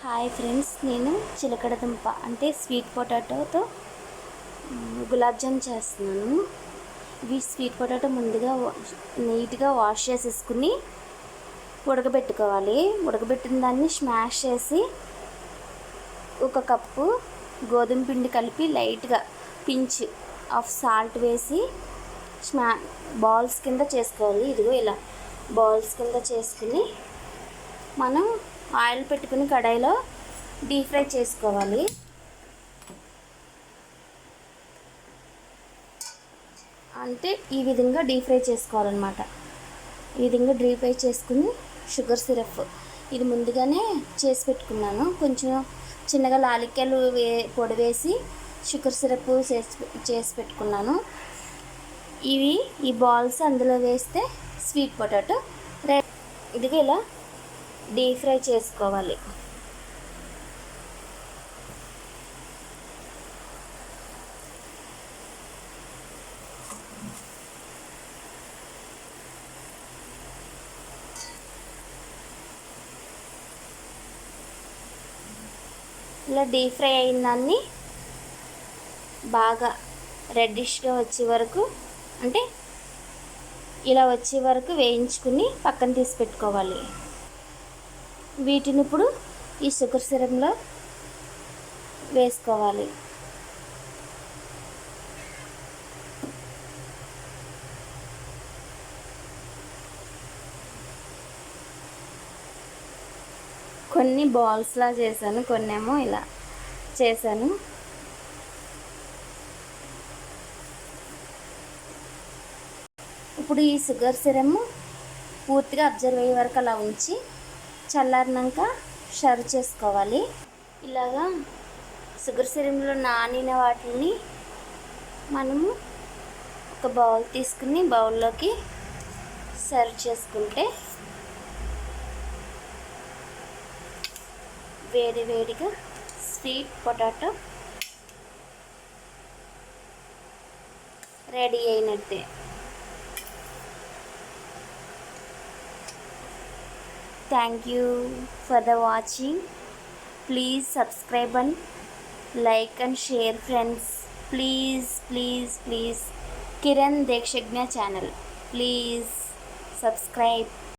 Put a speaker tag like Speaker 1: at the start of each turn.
Speaker 1: Hi friends, నేను చిలకడ దుంప అంటే స్వీట్ పొటాటోతో గులాబ్ జామ్ చేస్తున్నాను. ఇవి స్వీట్ పొటాటో ముందుగా నీట్గా వాష్ చేసేసుకుని ఉడకబెట్టుకోవాలి. ఉడకబెట్టిన దాన్ని స్మాష్ చేసి ఒక కప్పు గోధుమ పిండి కలిపి లైట్గా పించ్ ఆఫ్ సాల్ట్ వేసి బాల్స్ కింద చేసుకోవాలి. ఇదిగో ఇలా బాల్స్ కింద చేసుకుని మనం ఆయిల్ పెట్టుకుని కడాయిలో డీప్ ఫ్రై చేసుకోవాలి. అంటే ఈ విధంగా డీప్ ఫ్రై చేసుకోవాలన్నమాట. ఈ విధంగా డీప్ ఫ్రై చేసుకుని షుగర్ సిరప్ ఇది ముందుగానే చేసి పెట్టుకున్నాను. కొంచెం చిన్నగా లాలిక్కాయలు పొడి వేసి షుగర్ సిరప్ చేసి పెట్టుకున్నాను. ఈ బాల్స్ అందులో వేస్తే స్వీట్ పొటాటో రెడీ. ఇదిగా ఇలా డీప్ ఫ్రై చేసుకోవాలి. ఇలా డీప్ ఫ్రై అయిన దాన్ని బాగా రెడ్డిష్గా వచ్చే వరకు అంటే ఇలా వచ్చే వరకు వేయించుకుని పక్కన తీసి పెట్టుకోవాలి. వీటిని ఇప్పుడు ఈ షుగర్ సిరప్లో వేసుకోవాలి. కొన్ని బాల్స్లా చేశాను, కొన్నేమో ఇలా చేశాను. ఇప్పుడు ఈ షుగర్ సిరప్ పూర్తిగా అబ్జర్వ్ అయ్యే వరకు అలా ఉంచి చల్లారినాక సర్వ్ చేసుకోవాలి. ఇలాగా షుగర్ సిరప్లో నానిన వాటిని మనము ఒక బౌల్ తీసుకుని బౌల్లోకి సర్వ్ చేసుకుంటే వేడిగా స్వీట్ పొటాటో రెడీ అయినట్టే. Thank you for the watching. Please subscribe and like and share friends. Please Kiran Dekshagna channel. Please subscribe.